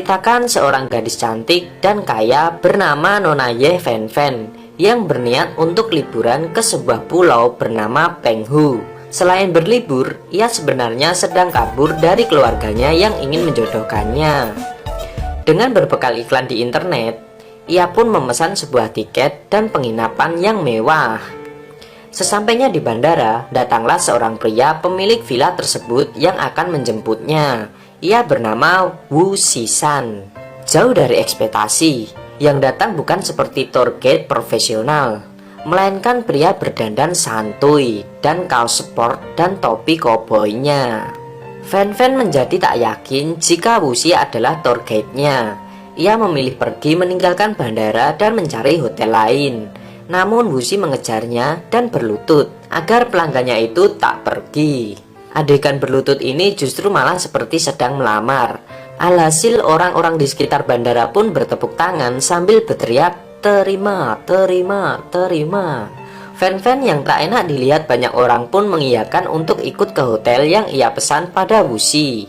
menceritakan seorang gadis cantik dan kaya bernama Nona Ye Fen Fen yang berniat untuk liburan ke sebuah pulau bernama Penghu. Selain berlibur, ia sebenarnya sedang kabur dari keluarganya yang ingin menjodohkannya. Dengan berbekal iklan di internet, ia pun memesan sebuah tiket dan penginapan yang mewah. Sesampainya di bandara, datanglah seorang pria pemilik villa tersebut yang akan menjemputnya. Ia bernama Wu Sisan. Jauh dari ekspektasi, yang datang bukan seperti tour guide profesional, melainkan pria berdandan santuy dan kaos sport dan topi koboi-nya. Fen Fen menjadi tak yakin jika Wusi adalah tour guide-nya. Ia memilih pergi meninggalkan bandara dan mencari hotel lain. Namun Wusi mengejarnya dan berlutut agar pelanggannya itu tak pergi. Adegan berlutut ini justru malah seperti sedang melamar. Alhasil orang-orang di sekitar bandara pun bertepuk tangan sambil berteriak, "Terima, terima, terima." Fen Fen yang tak enak dilihat banyak orang pun mengiyakan untuk ikut ke hotel yang ia pesan pada Wusi.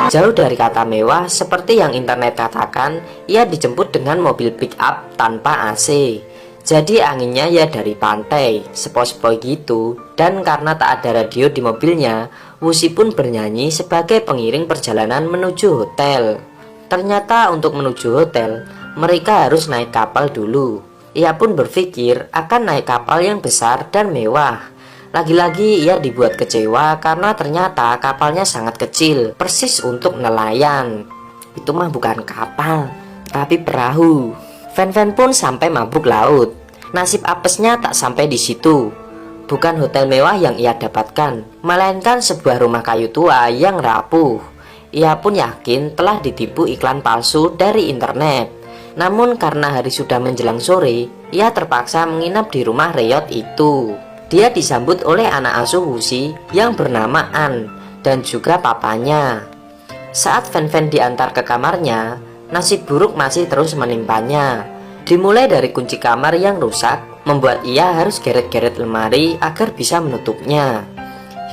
Jauh dari kata mewah seperti yang internet katakan, ia dijemput dengan mobil pick up tanpa AC. Jadi anginnya ya dari pantai, sepoi-sepoi gitu. Dan karena tak ada radio di mobilnya, Wusi pun bernyanyi sebagai pengiring perjalanan menuju hotel. Ternyata untuk menuju hotel, mereka harus naik kapal dulu. Ia pun berpikir akan naik kapal yang besar dan mewah. Lagi-lagi ia dibuat kecewa karena ternyata kapalnya sangat kecil, persis untuk nelayan. Itu mah bukan kapal, tapi perahu. Fen Fen pun sampai mabuk laut. Nasib apesnya tak sampai di situ. Bukan hotel mewah yang ia dapatkan, melainkan sebuah rumah kayu tua yang rapuh. Ia pun yakin telah ditipu iklan palsu dari internet. Namun karena hari sudah menjelang sore, ia terpaksa menginap di rumah reyot itu. Dia disambut oleh anak asuh Wusi yang bernama An dan juga papanya. Saat Fen Fen diantar ke kamarnya, nasib buruk masih terus menimpanya. Dimulai dari kunci kamar yang rusak, membuat ia harus geret-geret lemari agar bisa menutupnya,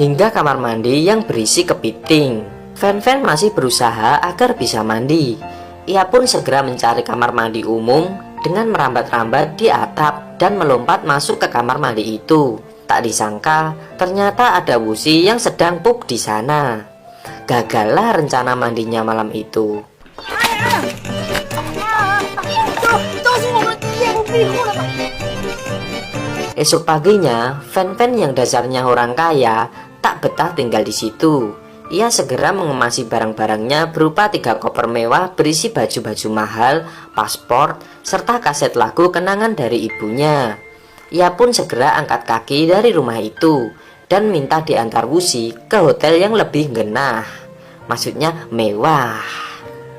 hingga kamar mandi yang berisi kepiting. Fen Fen masih berusaha agar bisa mandi. Ia pun segera mencari kamar mandi umum dengan merambat-rambat di atap dan melompat masuk ke kamar mandi itu. Tak disangka, ternyata ada Wusi yang sedang pup di sana. Gagallah rencana mandinya malam itu. Esok paginya, Fen Fen yang dasarnya orang kaya tak betah tinggal di situ. Ia segera mengemasi barang-barangnya berupa 3 koper mewah berisi baju-baju mahal, paspor, serta kaset lagu kenangan dari ibunya. Ia pun segera angkat kaki dari rumah itu dan minta diantar Wusi ke hotel yang lebih genah, maksudnya mewah.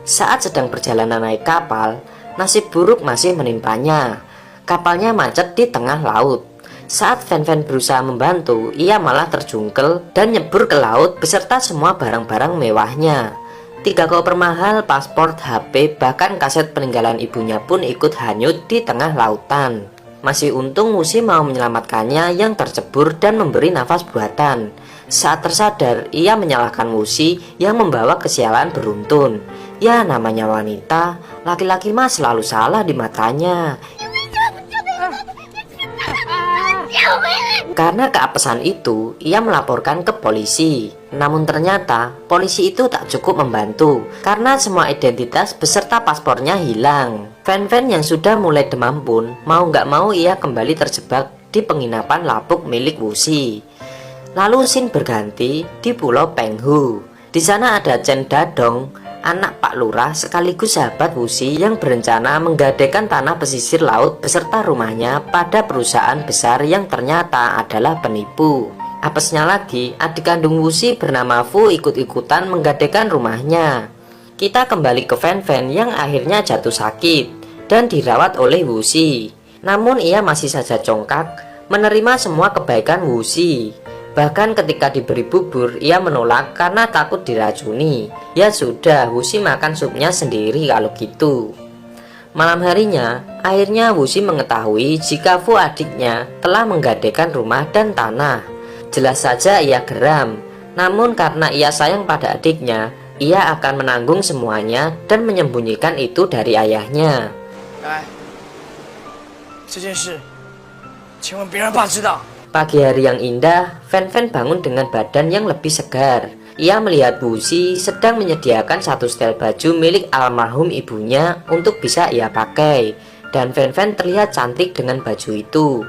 Saat sedang perjalanan naik kapal, nasib buruk masih menimpanya. Kapalnya macet di tengah laut. Saat Fen Fen berusaha membantu, ia malah terjungkel dan nyebur ke laut beserta semua barang-barang mewahnya. 3 koper mahal, paspor, HP, bahkan kaset peninggalan ibunya pun ikut hanyut di tengah lautan. Masih untung Wusi mau menyelamatkannya yang tercebur dan memberi nafas buatan. Saat tersadar, ia menyalahkan Wusi yang membawa kesialan beruntun. Ya namanya wanita, laki-laki mah selalu salah di matanya. Karena keapesan itu, ia melaporkan ke polisi. Namun ternyata polisi itu tak cukup membantu karena semua identitas beserta paspornya hilang. Fen Fen yang sudah mulai demam pun mau nggak mau ia kembali terjebak di penginapan lapuk milik Wusi. Lalu scene berganti di Pulau Penghu. Di sana ada Chen Dadong, anak Pak Lurah sekaligus sahabat Wusi yang berencana menggadaikan tanah pesisir laut beserta rumahnya pada perusahaan besar yang ternyata adalah penipu. Apesnya lagi, adik kandung Wusi bernama Fu ikut-ikutan menggadaikan rumahnya. Kita kembali ke Fen Fen yang akhirnya jatuh sakit dan dirawat oleh Wusi. Namun ia masih saja congkak menerima semua kebaikan Wusi. Bahkan ketika diberi bubur, ia menolak karena takut diracuni. Ya sudah, Wusi makan supnya sendiri kalau gitu. Malam harinya, akhirnya Wusi mengetahui jika Fu adiknya telah menggadaikan rumah dan tanah. Jelas saja ia geram. Namun karena ia sayang pada adiknya, ia akan menanggung semuanya dan menyembunyikan itu dari ayahnya. 来，这件事，千万别让爸知道。 Pagi hari yang indah, Fan bangun dengan badan yang lebih segar. Ia melihat Wuxi sedang menyediakan satu setel baju milik almarhum ibunya untuk bisa ia pakai. Dan Fan terlihat cantik dengan baju itu.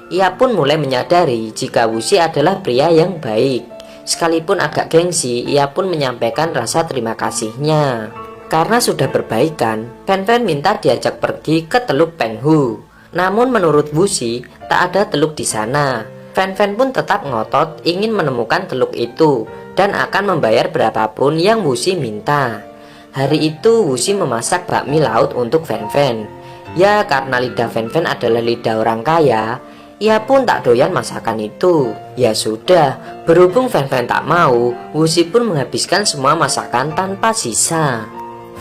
Ia pun mulai menyadari jika Wuxi adalah pria yang baik. Sekalipun agak gengsi, ia pun menyampaikan rasa terima kasihnya. Karena sudah berbaikan, Fan minta diajak pergi ke Teluk Penghu. Namun menurut Wuxi, tak ada teluk di sana. Fan pun tetap ngotot ingin menemukan teluk itu dan akan membayar berapapun yang Wuxi minta. Hari itu Wuxi memasak bakmi laut untuk Fan. Ya karena lidah Fan adalah lidah orang kaya, ia pun tak doyan masakan itu. Ya sudah, berhubung Fan tak mau, Wuxi pun menghabiskan semua masakan tanpa sisa.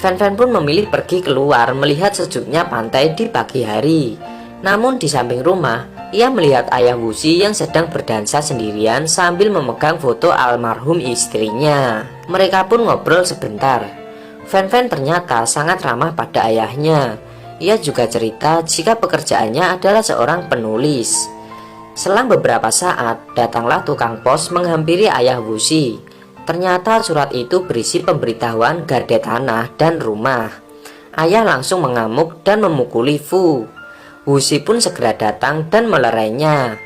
Fan pun memilih pergi keluar melihat sejuknya pantai di pagi hari. Namun di samping rumah, ia melihat ayah Wuxi yang sedang berdansa sendirian sambil memegang foto almarhum istrinya. Mereka pun ngobrol sebentar. Fan ternyata sangat ramah pada ayahnya. Ia juga cerita jika pekerjaannya adalah seorang penulis. Selang beberapa saat, datanglah tukang pos menghampiri ayah Wuxi. Ternyata surat itu berisi pemberitahuan gade tanah dan rumah. Ayah langsung mengamuk dan memukuli Fu. Wuxi pun segera datang dan melerainya.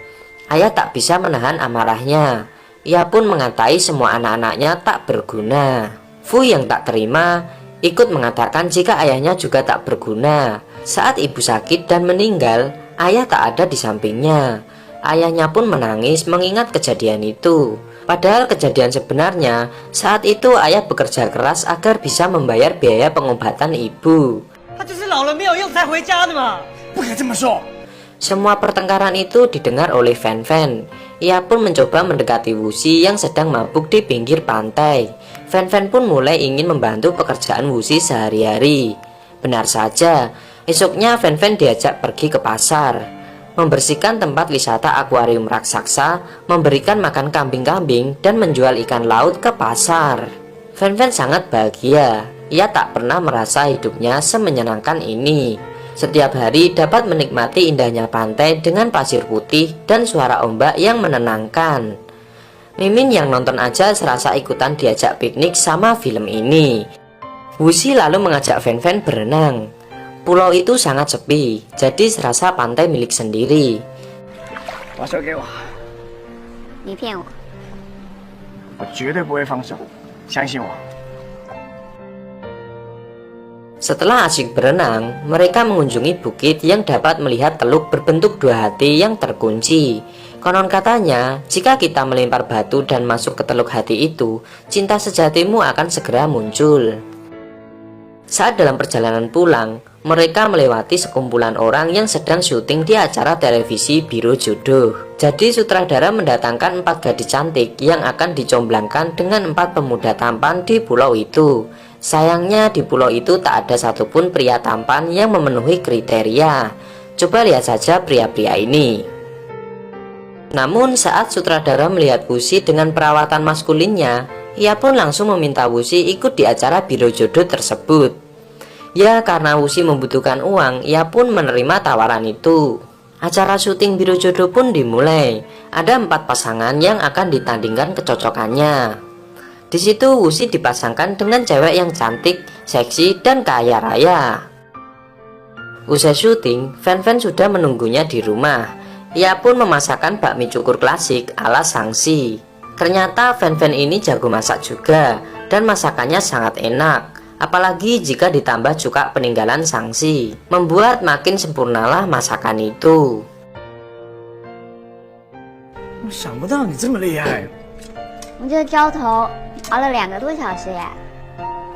Ayah tak bisa menahan amarahnya. Ia pun mengatai semua anak-anaknya tak berguna. Fu yang tak terima ikut mengatakan jika ayahnya juga tak berguna. Saat ibu sakit dan meninggal, ayah tak ada di sampingnya. Ayahnya pun menangis mengingat kejadian itu. Padahal kejadian sebenarnya saat itu ayah bekerja keras agar bisa membayar biaya pengobatan ibu. Semua pertengkaran itu didengar oleh Fan. Ia pun mencoba mendekati Wuxi yang sedang mabuk di pinggir pantai. Fan pun mulai ingin membantu pekerjaan Wuxi sehari-hari. Benar saja, esoknya Fan diajak pergi ke pasar, membersihkan tempat wisata akuarium raksasa, memberikan makan kambing-kambing, dan menjual ikan laut ke pasar. Fan sangat bahagia. Ia tak pernah merasa hidupnya semenyenangkan ini. Setiap hari dapat menikmati indahnya pantai dengan pasir putih dan suara ombak yang menenangkan. Mimin yang nonton aja serasa ikutan diajak piknik sama film ini. Wuxi lalu mengajak Fan berenang. Pulau itu sangat sepi, jadi serasa pantai milik sendiri. Setelah asyik berenang, mereka mengunjungi bukit yang dapat melihat teluk berbentuk dua hati yang terkunci. Konon katanya, jika kita melempar batu dan masuk ke teluk hati itu, cinta sejatimu akan segera muncul. Saat dalam perjalanan pulang, mereka melewati sekumpulan orang yang sedang syuting di acara televisi Biro Jodoh. Jadi sutradara mendatangkan 4 gadis cantik yang akan dicomblangkan dengan 4 pemuda tampan di pulau itu. Sayangnya di pulau itu tak ada satupun pria tampan yang memenuhi kriteria. Coba lihat saja pria-pria ini. Namun saat sutradara melihat Wuxi dengan perawatan maskulinnya, ia pun langsung meminta Wuxi ikut di acara Biro Jodoh tersebut. Ya karena Wuxi membutuhkan uang, ia pun menerima tawaran itu. Acara syuting Biro Jodoh pun dimulai. Ada 4 pasangan yang akan ditandingkan kecocokannya. Di situ Wuxi dipasangkan dengan cewek yang cantik, seksi, dan kaya raya. Usai syuting, Fan sudah menunggunya di rumah. Ia pun memasakkan bakmi cukur klasik ala Sangsi. Ternyata Fan ini jago masak juga, dan masakannya sangat enak. Apalagi jika ditambah cuka peninggalan Sangsi, membuat makin sempurnalah masakan itu. 我想不到你这么厉害。我这浇头熬了2个多小时呀。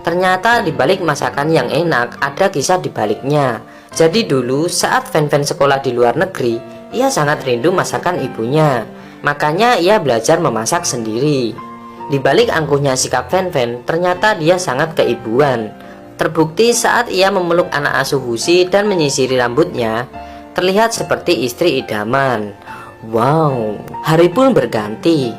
Ternyata di balik masakan yang enak ada kisah di baliknya. Jadi dulu saat Fan sekolah di luar negeri, ia sangat rindu masakan ibunya. Makanya ia belajar memasak sendiri. Di balik angkuhnya sikap Fan, ternyata dia sangat keibuan. Terbukti saat ia memeluk anak asuh Wuxi dan menyisiri rambutnya, terlihat seperti istri idaman. Wow, hari pun berganti.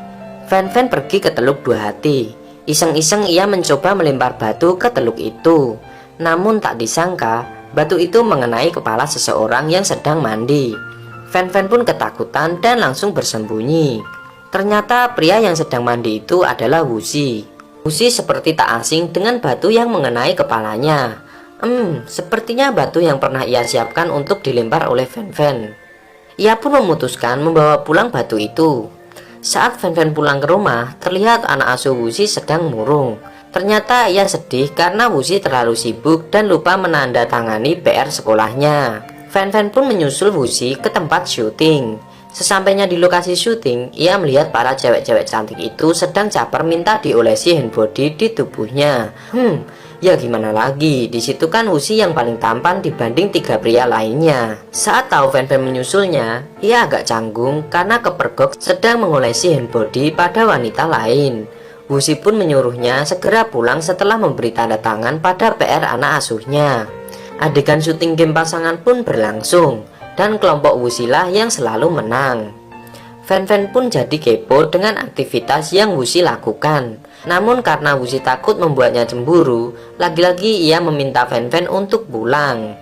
Fan pergi ke Teluk Dua Hati. Iseng-iseng ia mencoba melempar batu ke teluk itu. Namun tak disangka, batu itu mengenai kepala seseorang yang sedang mandi. Fan pun ketakutan dan langsung bersembunyi. Ternyata pria yang sedang mandi itu adalah Wuxi. Wuxi seperti tak asing dengan batu yang mengenai kepalanya. Sepertinya batu yang pernah ia siapkan untuk dilempar oleh Fan. Ia pun memutuskan membawa pulang batu itu. Saat Fan pulang ke rumah, terlihat anak asuh Wuxi sedang murung. Ternyata ia sedih karena Wuxi terlalu sibuk dan lupa menandatangani PR sekolahnya. Fan pun menyusul Wuxi ke tempat syuting. Sesampainya di lokasi syuting, ia melihat para cewek-cewek cantik itu sedang caper minta diolesi handbody di tubuhnya. Ya gimana lagi, disitu kan Wuxi yang paling tampan dibanding 3 pria lainnya. Saat tahu Fan menyusulnya, ia agak canggung karena kepergok sedang mengolesi handbody pada wanita lain. Wuxi pun menyuruhnya segera pulang setelah memberi tanda tangan pada PR anak asuhnya. Adegan syuting game pasangan pun berlangsung, dan kelompok Wuxi lah yang selalu menang. Fan pun jadi kepo dengan aktivitas yang Wuxi lakukan. Namun karena Wuxi takut membuatnya cemburu, lagi-lagi ia meminta Fan untuk pulang.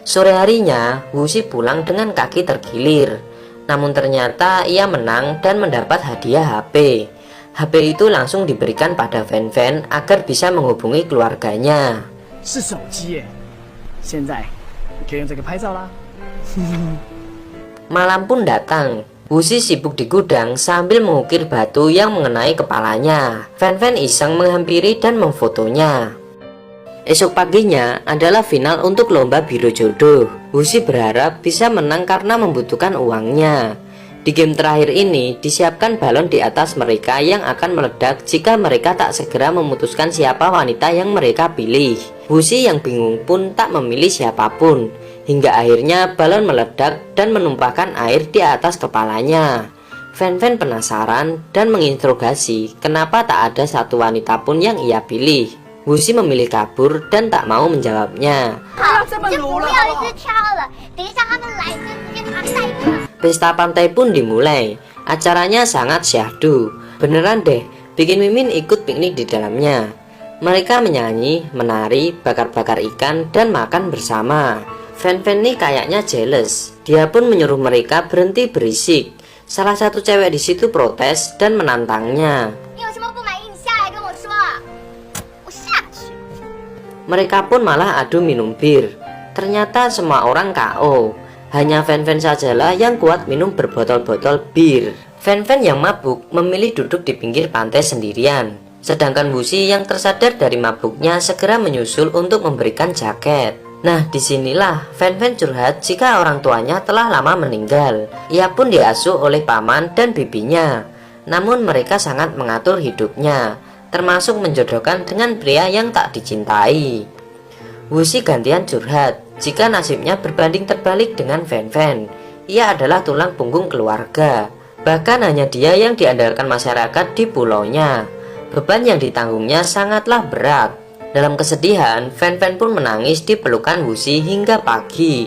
Sore harinya, Wuxi pulang dengan kaki terkilir. Namun ternyata ia menang dan mendapat hadiah HP. HP itu langsung diberikan pada Fan agar bisa menghubungi keluarganya. 是手机耶，现在你可以用这个拍照啦。Malam pun datang. Wuxi sibuk di gudang sambil mengukir batu yang mengenai kepalanya. Fan iseng menghampiri dan memfotonya. Esok paginya adalah final untuk lomba biro jodoh. Wuxi berharap bisa menang karena membutuhkan uangnya. Di game terakhir ini disiapkan balon di atas mereka yang akan meledak jika mereka tak segera memutuskan siapa wanita yang mereka pilih. Wuxi yang bingung pun tak memilih siapapun. Hingga akhirnya balon meledak dan menumpahkan air di atas kepalanya. Fan penasaran dan menginterogasi kenapa tak ada satu wanita pun yang ia pilih. Wuxi memilih kabur dan tak mau menjawabnya. Pesta pantai pun dimulai. Acaranya sangat syahdu. Beneran deh, bikin Mimin ikut piknik di dalamnya. Mereka menyanyi, menari, bakar-bakar ikan, dan makan bersama. Fan nih kayaknya jealous. Dia pun menyuruh mereka berhenti berisik. Salah satu cewek di situ protes dan menantangnya. Mereka pun malah adu minum bir. Ternyata semua orang KO. Hanya Fan sajalah yang kuat minum berbotol-botol bir. Fan yang mabuk memilih duduk di pinggir pantai sendirian. Sedangkan Wuxi yang tersadar dari mabuknya segera menyusul untuk memberikan jaket. Nah, disinilah Fan curhat jika orang tuanya telah lama meninggal. Ia pun diasuh oleh paman dan bibinya. Namun mereka sangat mengatur hidupnya, termasuk menjodohkan dengan pria yang tak dicintai. Wuxi gantian curhat jika nasibnya berbanding terbalik dengan Fan. Ia adalah tulang punggung keluarga. Bahkan hanya dia yang diandalkan masyarakat di pulaunya. Beban yang ditanggungnya sangatlah berat. Dalam kesedihan, Fan pun menangis di pelukan Wuxi hingga pagi.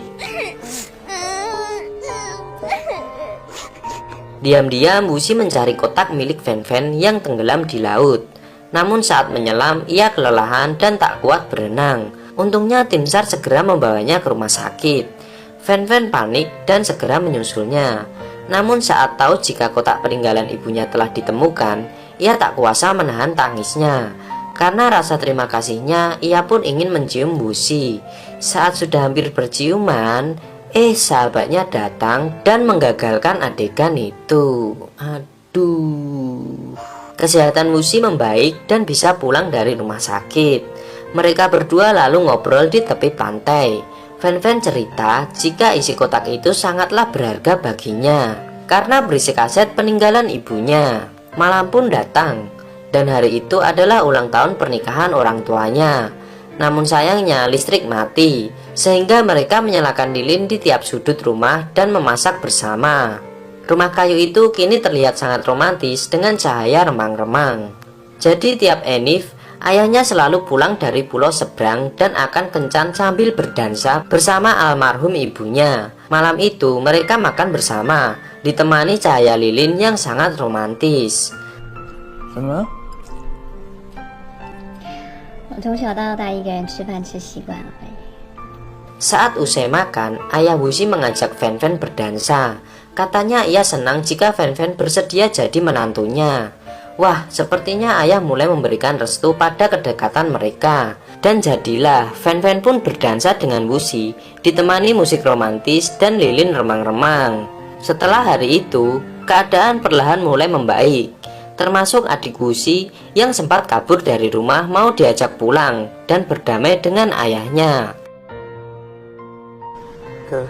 Diam-diam Wuxi mencari kotak milik Fan yang tenggelam di laut. Namun saat menyelam, ia kelelahan dan tak kuat berenang. Untungnya tim SAR segera membawanya ke rumah sakit. Fan panik dan segera menyusulnya. Namun saat tahu jika kotak peninggalan ibunya telah ditemukan, ia tak kuasa menahan tangisnya. Karena rasa terima kasihnya, ia pun ingin mencium Wuxi. Saat sudah hampir berciuman, sahabatnya datang dan menggagalkan adegan itu. Aduh. Kesehatan Wuxi membaik dan bisa pulang dari rumah sakit. Mereka berdua lalu ngobrol di tepi pantai. Fan cerita jika isi kotak itu sangatlah berharga baginya karena berisi kaset peninggalan ibunya. Malam pun datang, dan hari itu adalah ulang tahun pernikahan orang tuanya. Namun sayangnya listrik mati, sehingga mereka menyalakan lilin di tiap sudut rumah dan memasak bersama. Rumah kayu itu kini terlihat sangat romantis dengan cahaya remang-remang. Jadi tiap Enif, ayahnya selalu pulang dari pulau seberang dan akan kencan sambil berdansa bersama almarhum ibunya. Malam itu mereka makan bersama, ditemani cahaya lilin yang sangat romantis. 怎么了？我从小到大一个人吃饭吃习惯了而已。 Saat usai makan, ayah Wusi mengajak Fanfan berdansa. Katanya ia senang jika Fanfan bersedia jadi menantunya. Wah, sepertinya ayah mulai memberikan restu pada kedekatan mereka. Dan jadilah, Fanfan pun berdansa dengan Wusi, ditemani musik romantis dan lilin remang-remang. Setelah hari itu, keadaan perlahan mulai membaik. Termasuk adik Wusi yang sempat kabur dari rumah mau diajak pulang dan berdamai dengan ayahnya. 哥，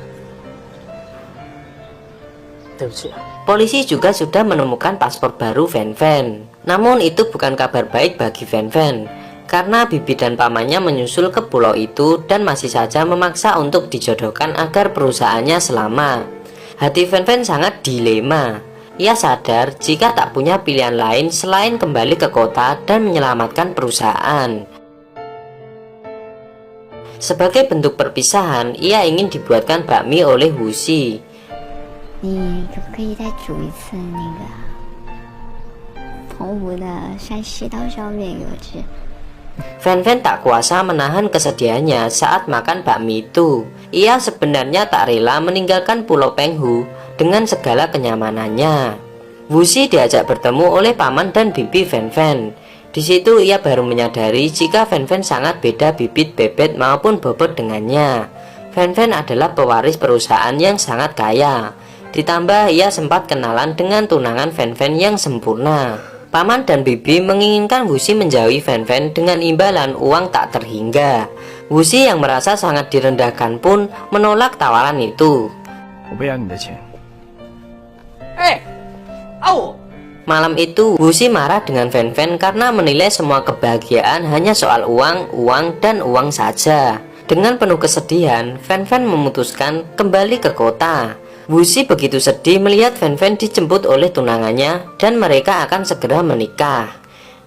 对不起啊。 Polisi juga sudah menemukan paspor baru Fanfan. Namun itu bukan kabar baik bagi Fanfan, karena bibi dan pamannya menyusul ke pulau itu dan masih saja memaksa untuk dijodohkan agar perusahaannya selamat. Hati Fanfan sangat dilema. Ia sadar jika tak punya pilihan lain selain kembali ke kota dan menyelamatkan perusahaan. Sebagai bentuk perpisahan, ia ingin dibuatkan bakmi oleh Wusi. 你可不可以再煮一次那个澎湖的山西刀削面给我吃？ Fanfan tak kuasa menahan kesedihannya saat makan bakmi itu. Ia sebenarnya tak rela meninggalkan Pulau Penghu dengan segala kenyamanannya. Wusi diajak bertemu oleh paman dan bibi Fanfan. Di situ ia baru menyadari jika Fanfan sangat beda bibit bebet maupun bobot dengannya. Fanfan adalah pewaris perusahaan yang sangat kaya. Ditambah ia sempat kenalan dengan tunangan Fanfan yang sempurna. Paman dan bibi menginginkan Wusi menjauhi Fanfan dengan imbalan uang tak terhingga. Wusi yang merasa sangat direndahkan pun menolak tawaran itu. 我不要你的钱。 Malam itu, Wusi marah dengan Fanfan karena menilai semua kebahagiaan hanya soal uang, dan uang saja. Dengan penuh kesedihan, Fanfan memutuskan kembali ke kota. Wusi begitu sedih melihat Fanfan dijemput oleh tunangannya dan mereka akan segera menikah.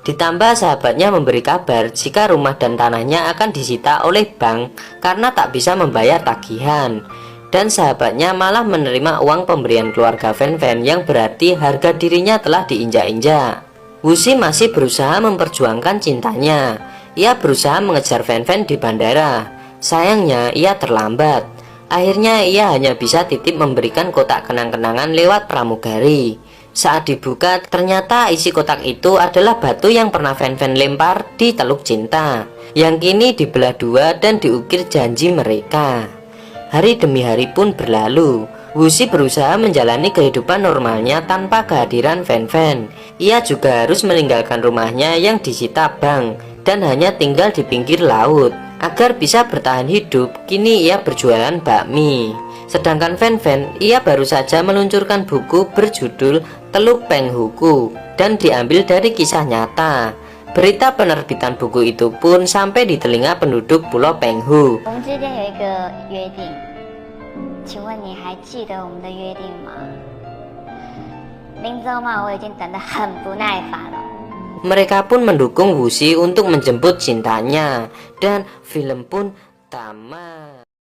Ditambah sahabatnya memberi kabar jika rumah dan tanahnya akan disita oleh bank karena tak bisa membayar tagihan. Dan sahabatnya malah menerima uang pemberian keluarga Fanfan yang berarti harga dirinya telah diinjak-injak. Wusi masih berusaha memperjuangkan cintanya. Ia berusaha mengejar Fanfan di bandara. Sayangnya ia terlambat. Akhirnya ia hanya bisa titip memberikan kotak kenang-kenangan lewat pramugari. Saat dibuka, ternyata isi kotak itu adalah batu yang pernah Fanfan lempar di Teluk Cinta, yang kini dibelah dua dan diukir janji mereka. Hari demi hari pun berlalu. Wusi berusaha menjalani kehidupan normalnya tanpa kehadiran Fanfan. Ia juga harus meninggalkan rumahnya yang disita bank dan hanya tinggal di pinggir laut. Agar bisa bertahan hidup, kini ia berjualan bakmi. Sedangkan Fanfan, ia baru saja meluncurkan buku berjudul Teluk Penghuku dan diambil dari kisah nyata. Berita penerbitan buku itu pun sampai di telinga penduduk Pulau Penghu. 我们之间有一个约定，请问你还记得我们的约定吗？林州嘛，我已经等得很不耐烦了。 Mereka pun mendukung Wusi untuk menjemput cintanya dan film pun tamat.